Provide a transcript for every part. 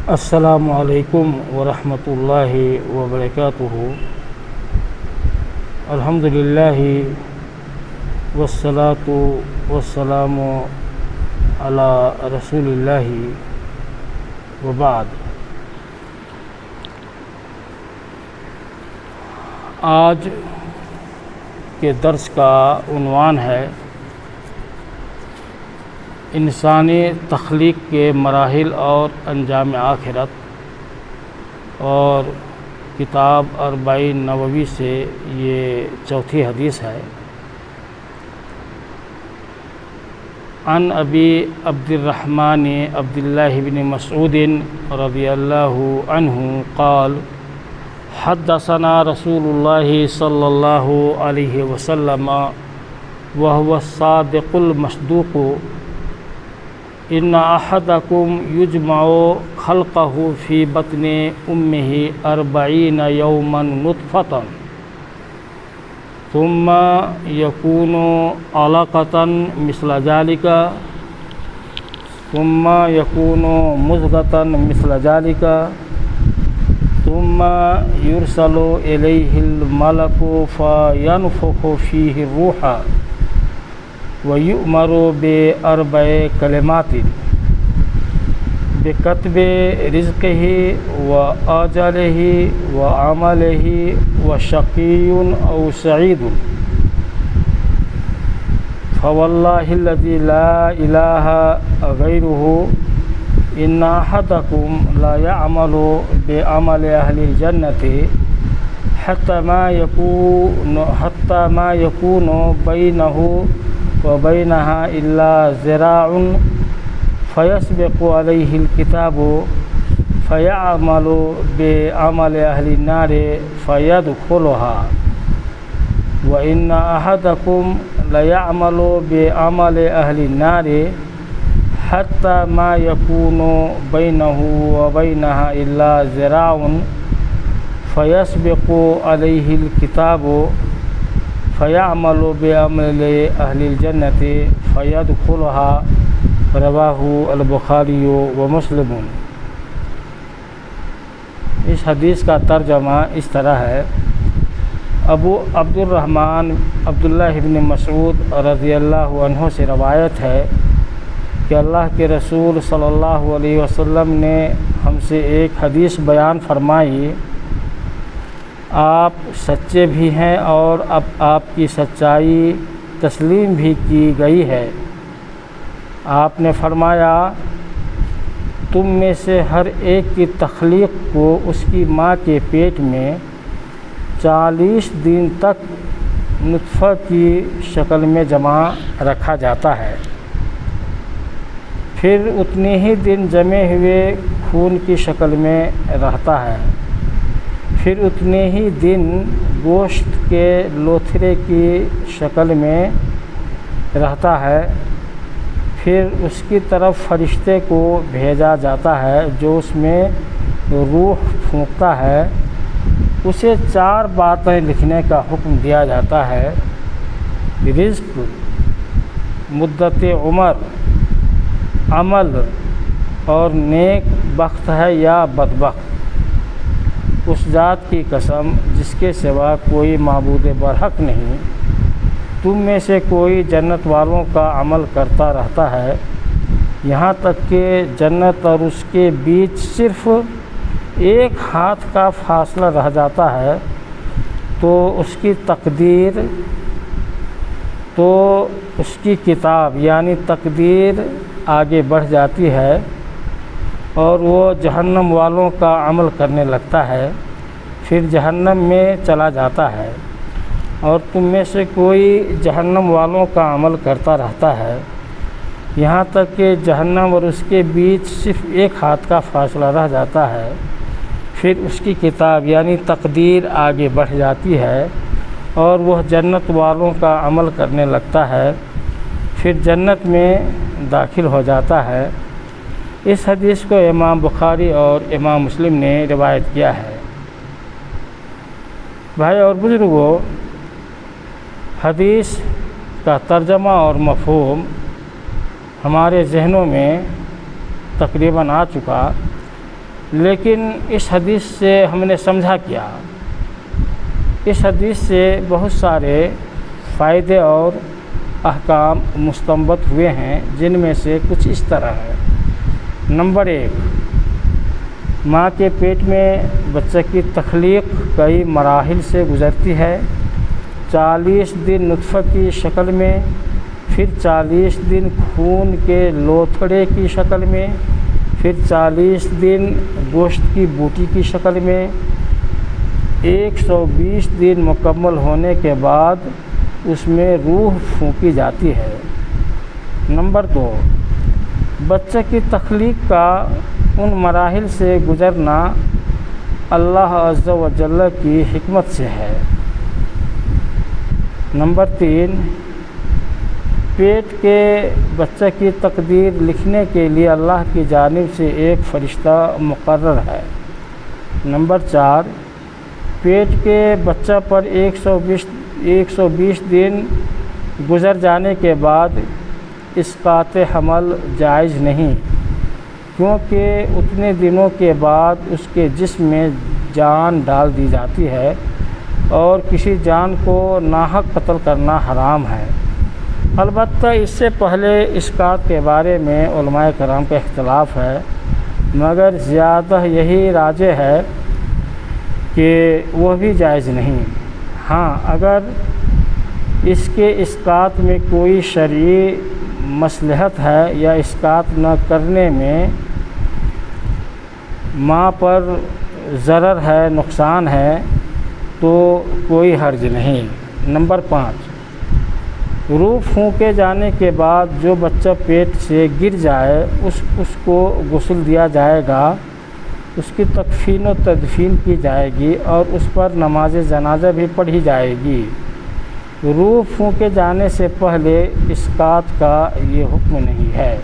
السلام علیکم ورحمۃ اللہ وبرکاتہ۔ الحمدللہ والصلاۃ والسلام علی رسول اللہ وبعد۔ آج کے درس کا عنوان ہے انسانی تخلیق کے مراحل اور انجام آخرت، اور کتاب اربعین نووی سے یہ چوتھی حدیث ہے۔ عن ابی عبد الرحمن عبد اللہ بن مسعود رضی اللہ عنہ قال حدثنا رسول اللہ صلی اللہ علیہ وسلم وهو الصادق المصدوق ان احدکم یجمع خلقہ فی بطن امہ 40 یوما نطفۃ ثم یکون علقۃ مثل ذلک ثم یکون مضغۃ مثل ذلک ثم یرسل الیہ الملک فینفخ فیہ الروح وَيُؤْمَرُ بِأَرْبَعِ كَلِمَاتٍ بِكَتْبِ رِزْقِهِ وَآجَلِهِ وَعَمَلِهِ وَشَقِيٌّ أَوْ سَعِيدٌ فَوَاللَّهِ الَّذِي لَا إِلَهَ غَيْرُهُ إِنَّ أَحَدَكُمْ لَا يَعْمَلُ بِعَمَلِ أَهْلِ الْجَنَّةِ حَتَّى مَا يَكُونُ بَيْنَهُ وبينها إلا ذراع فيسبق عليه الكتاب فيعمل بعمل أهل النار فيدخلها وإن أحدكم ليعمل بعمل أهل النار حتى ما يكون بينه وبينها إلا ذراع فيسبق عليه الكتاب فَيَعْمَلُ بِعَمَلِ أَهْلِ الْجَنَّةِ فَيَدْخُلُهَا رواہ البخاری ومسلم۔ اس حدیث کا ترجمہ اس طرح ہے۔ ابو عبد الرحمن عبداللہ بن مسعود رضی اللہ عنہ سے روایت ہے کہ اللہ کے رسول صلی اللہ علیہ وسلم نے ہم سے ایک حدیث بیان فرمائی۔ آپ سچے بھی ہیں اور اب آپ کی سچائی تسلیم بھی کی گئی ہے۔ آپ نے فرمایا، تم میں سے ہر ایک کی تخلیق کو اس کی ماں کے پیٹ میں 40 دن تک نطفہ کی شکل میں جمع رکھا جاتا ہے، پھر اتنے ہی دن جمے ہوئے خون کی شکل میں رہتا ہے، پھر اتنے ہی دن گوشت کے لوتھڑے کی شکل میں رہتا ہے، پھر اس کی طرف فرشتے کو بھیجا جاتا ہے جو اس میں روح پھونکتا ہے۔ اسے 4 باتیں لکھنے کا حکم دیا جاتا ہے: رزق، مدت عمر، عمل اور نیک بخت ہے یا بدبخت۔ اس ذات کی قسم جس کے سوا کوئی معبود برحق نہیں، تم میں سے کوئی جنت والوں کا عمل کرتا رہتا ہے یہاں تک کہ جنت اور اس کے بیچ صرف 1 ہاتھ کا فاصلہ رہ جاتا ہے تو اس کی کتاب یعنی تقدیر آگے بڑھ جاتی ہے اور وہ جہنم والوں کا عمل کرنے لگتا ہے، پھر جہنم میں چلا جاتا ہے، اور تم میں سے کوئی جہنم والوں کا عمل کرتا رہتا ہے یہاں تک کہ جہنم اور اس کے بیچ صرف 1 ہاتھ کا فاصلہ رہ جاتا ہے، پھر اس کی کتاب یعنی تقدیر آگے بڑھ جاتی ہے اور وہ جنت والوں کا عمل کرنے لگتا ہے، پھر جنت میں داخل ہو جاتا ہے۔ اس حدیث کو امام بخاری اور امام مسلم نے روایت کیا ہے۔ بھائی اور بزرگوں، حدیث کا ترجمہ اور مفہوم ہمارے ذہنوں میں تقریباً آ چکا۔ لیکن اس حدیث سے ہم نے سمجھا کیا؟ اس حدیث سے بہت سارے فائدے اور احکام مستنبط ہوئے ہیں، جن میں سے کچھ اس طرح ہے۔ نمبر 1، ماں کے پیٹ میں بچہ کی تخلیق کئی مراحل سے گزرتی ہے۔ 40 دن نطفہ کی شکل میں، پھر 40 دن خون کے لوتھڑے کی شکل میں، پھر 40 دن گوشت کی بوٹی کی شکل میں۔ 120 دن مکمل ہونے کے بعد اس میں روح پھونکی جاتی ہے۔ نمبر 2، بچہ کی تخلیق کا ان مراحل سے گزرنا اللہ عز و جل کی حکمت سے ہے۔ نمبر 3، پیٹ کے بچہ کی تقدیر لکھنے کے لیے اللہ کی جانب سے ایک فرشتہ مقرر ہے۔ نمبر 4، پیٹ کے بچہ پر 120 دن گزر جانے کے بعد اسقاط حمل جائز نہیں، کیونکہ اتنے دنوں کے بعد اس کے جسم میں جان ڈال دی جاتی ہے اور کسی جان کو ناحق قتل کرنا حرام ہے۔ البتہ اس سے پہلے اسقاط کے بارے میں علماء کرام کا اختلاف ہے، مگر زیادہ یہی راجح ہے کہ وہ بھی جائز نہیں۔ ہاں، اگر اس کے اسقاط میں کوئی شرعی مصلحت ہے یا اسقاط نہ کرنے میں ماں پر ضرر ہے، نقصان ہے، تو کوئی حرج نہیں۔ نمبر 5، روح پھونکے جانے کے بعد جو بچہ پیٹ سے گر جائے اس کو غسل دیا جائے گا، اس کی تکفین و تدفین کی جائے گی اور اس پر نماز جنازہ بھی پڑھی جائے گی۔ روح پھونکے جانے سے پہلے اسقاط کا یہ حکم نہیں ہے۔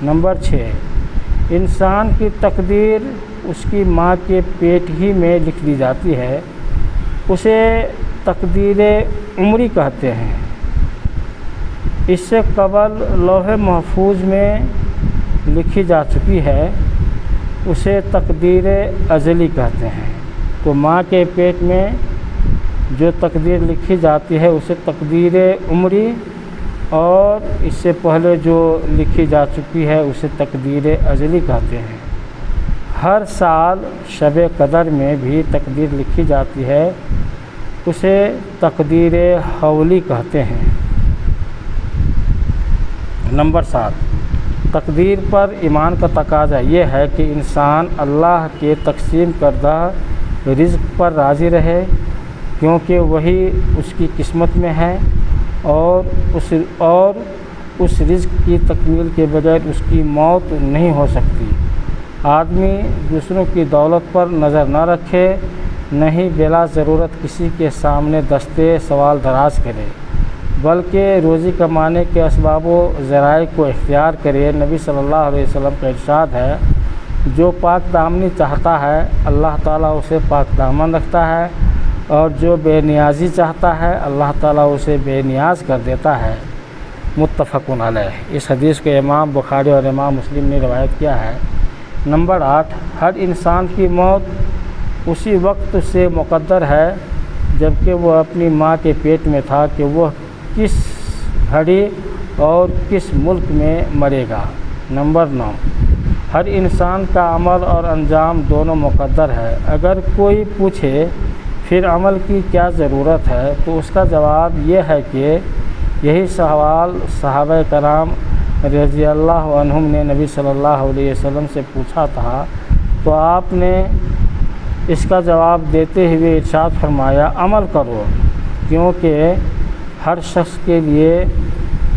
نمبر 6، انسان کی تقدیر اس کی ماں کے پیٹ ہی میں لکھ دی جاتی ہے، اسے تقدیر عمری کہتے ہیں۔ اس سے قبل لوح محفوظ میں لکھی جا چکی ہے، اسے تقدیر ازلی کہتے ہیں۔ تو ماں کے پیٹ میں جو تقدیر لکھی جاتی ہے اسے تقدیر عمری، اور اس سے پہلے جو لکھی جا چکی ہے اسے تقدیر ازلی کہتے ہیں۔ ہر سال شب قدر میں بھی تقدیر لکھی جاتی ہے، اسے تقدیر حولی کہتے ہیں۔ نمبر 7، تقدیر پر ایمان کا تقاضا یہ ہے کہ انسان اللہ کے تقسیم کردہ رزق پر راضی رہے، کیونکہ وہی اس کی قسمت میں ہے، اور اس رزق کی تکمیل کے بغیر اس کی موت نہیں ہو سکتی۔ آدمی دوسروں کی دولت پر نظر نہ رکھے، نہ ہی بلا ضرورت کسی کے سامنے دستے سوال دراز کرے، بلکہ روزی کمانے کے اسباب و ذرائع کو اختیار کرے۔ نبی صلی اللہ علیہ وسلم کا ارشاد ہے، جو پاک دامنی چاہتا ہے اللہ تعالیٰ اسے پاک دامن رکھتا ہے، اور جو بے نیازی چاہتا ہے اللہ تعالیٰ اسے بے نیاز کر دیتا ہے۔ متفق علیہ۔ اس حدیث کو امام بخاری اور امام مسلم نے روایت کیا ہے۔ نمبر 8، ہر انسان کی موت اسی وقت سے مقدر ہے جبکہ وہ اپنی ماں کے پیٹ میں تھا کہ وہ کس گھڑی اور کس ملک میں مرے گا۔ نمبر 9، ہر انسان کا عمل اور انجام دونوں مقدر ہے۔ اگر کوئی پوچھے پھر عمل کی کیا ضرورت ہے، تو اس کا جواب یہ ہے کہ یہی سوال صحابہ کرام رضی اللہ عنہم نے نبی صلی اللہ علیہ وسلم سے پوچھا تھا، تو آپ نے اس کا جواب دیتے ہوئے ارشاد فرمایا، عمل کرو، کیونکہ ہر شخص کے لیے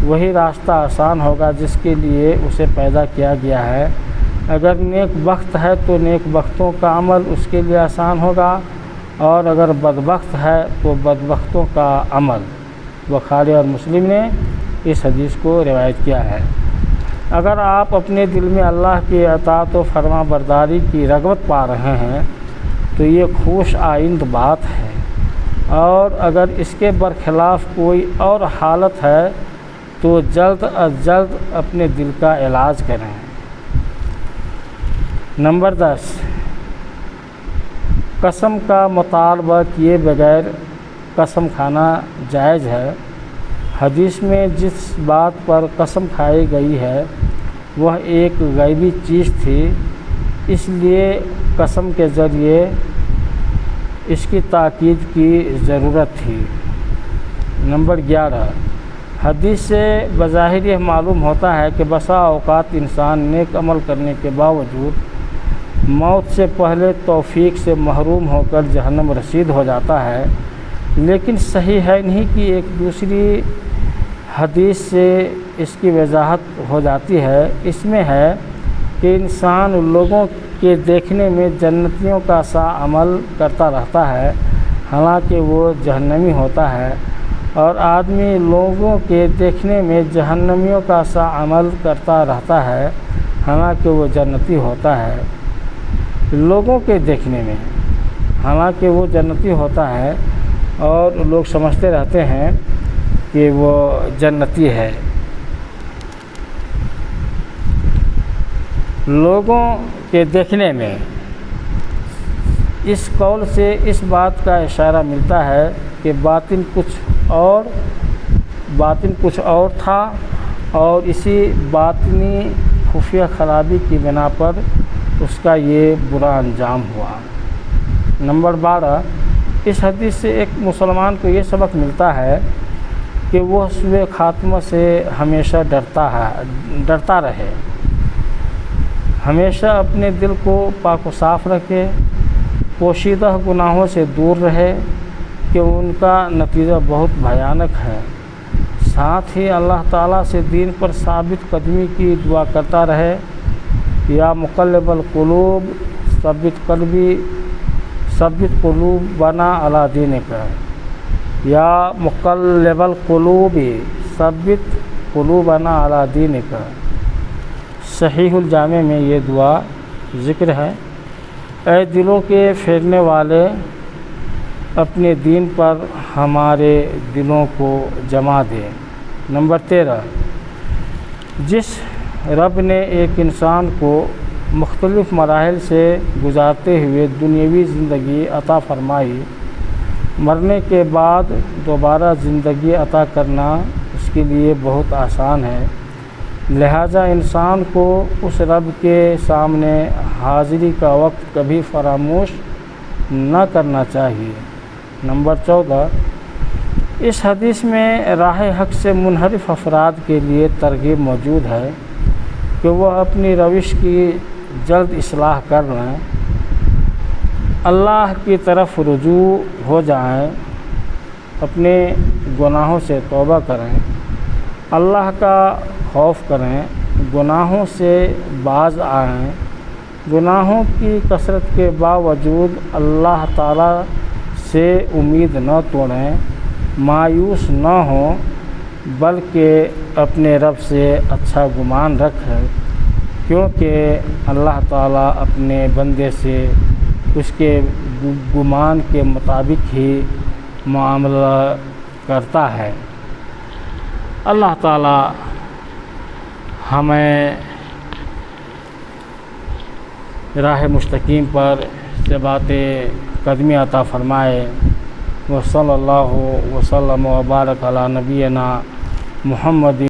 وہی راستہ آسان ہوگا جس کے لیے اسے پیدا کیا گیا ہے۔ اگر نیک بخت ہے تو نیک بختوں کا عمل اس کے لیے آسان ہوگا، اور اگر بدبخت ہے تو بدبختوں کا عمل۔ بخاری اور مسلم نے اس حدیث کو روایت کیا ہے۔ اگر آپ اپنے دل میں اللہ کی اطاعت و فرما برداری کی رغبت پا رہے ہیں تو یہ خوش آئند بات ہے، اور اگر اس کے برخلاف کوئی اور حالت ہے تو جلد از جلد اپنے دل کا علاج کریں۔ نمبر 10، قسم کا مطالبہ کیے بغیر قسم کھانا جائز ہے۔ حدیث میں جس بات پر قسم کھائی گئی ہے وہ ایک غیبی چیز تھی، اس لیے قسم کے ذریعے اس کی تاکید کی ضرورت تھی۔ نمبر 11، حدیث سے بظاہر یہ معلوم ہوتا ہے کہ بسا اوقات انسان نیک عمل کرنے کے باوجود موت سے پہلے توفیق سے محروم ہو کر جہنم رسید ہو جاتا ہے، لیکن صحیح ہے نہیں کہ ایک دوسری حدیث سے اس کی وضاحت ہو جاتی ہے۔ اس میں ہے کہ انسان لوگوں کے دیکھنے میں جنتیوں کا سا عمل کرتا رہتا ہے حالانکہ وہ جہنمی ہوتا ہے، اور آدمی لوگوں کے دیکھنے میں جہنمیوں کا سا عمل کرتا رہتا ہے حالانکہ وہ جنتی ہوتا ہے۔ لوگوں کے دیکھنے میں حالانکہ وہ جنتی ہوتا ہے اور لوگ سمجھتے رہتے ہیں کہ وہ جنتی ہے۔ لوگوں کے دیکھنے میں اس قول سے اس بات کا اشارہ ملتا ہے کہ باطن کچھ اور تھا اور اسی باطنی خفیہ خرابی کی بنا پر اس کا یہ برا انجام ہوا۔ نمبر 12، اس حدیث سے ایک مسلمان کو یہ سبق ملتا ہے کہ وہ سوء خاتمہ سے ہمیشہ ڈرتا رہے، ہمیشہ اپنے دل کو پاک و صاف رکھے، پوشیدہ گناہوں سے دور رہے کہ ان کا نتیجہ بہت بھیانک ہے۔ ساتھ ہی اللہ تعالیٰ سے دین پر ثابت قدمی کی دعا کرتا رہے۔ یا مقلب القلوب ثبت قلوبنا علی دینک، یا مقلب القلوب ثبت قلوبنا علی دینک۔ صحیح الجامع میں یہ دعا ذکر ہے۔ اے دلوں کے پھیرنے والے، اپنے دین پر ہمارے دلوں کو جما دے۔ نمبر 13، جس رب نے ایک انسان کو مختلف مراحل سے گزارتے ہوئے دنیاوی زندگی عطا فرمائی، مرنے کے بعد دوبارہ زندگی عطا کرنا اس کے لیے بہت آسان ہے، لہذا انسان کو اس رب کے سامنے حاضری کا وقت کبھی فراموش نہ کرنا چاہیے۔ نمبر 14، اس حدیث میں راہ حق سے منحرف افراد کے لیے ترغیب موجود ہے کہ وہ اپنی روش کی جلد اصلاح کر لیں، اللہ کی طرف رجوع ہو جائیں، اپنے گناہوں سے توبہ کریں، اللہ کا خوف کریں، گناہوں سے باز آئیں، گناہوں کی کثرت کے باوجود اللہ تعالیٰ سے امید نہ توڑیں، مایوس نہ ہوں، بلکہ اپنے رب سے اچھا گمان رکھیں، کیونکہ اللہ تعالیٰ اپنے بندے سے اس کے گمان کے مطابق ہی معاملہ کرتا ہے۔ اللہ تعالیٰ ہمیں راہ مستقیم پر ثبات قدمی عطا فرمائے۔ وصلی اللہ وسلم وبارک علی نبینا محمد۔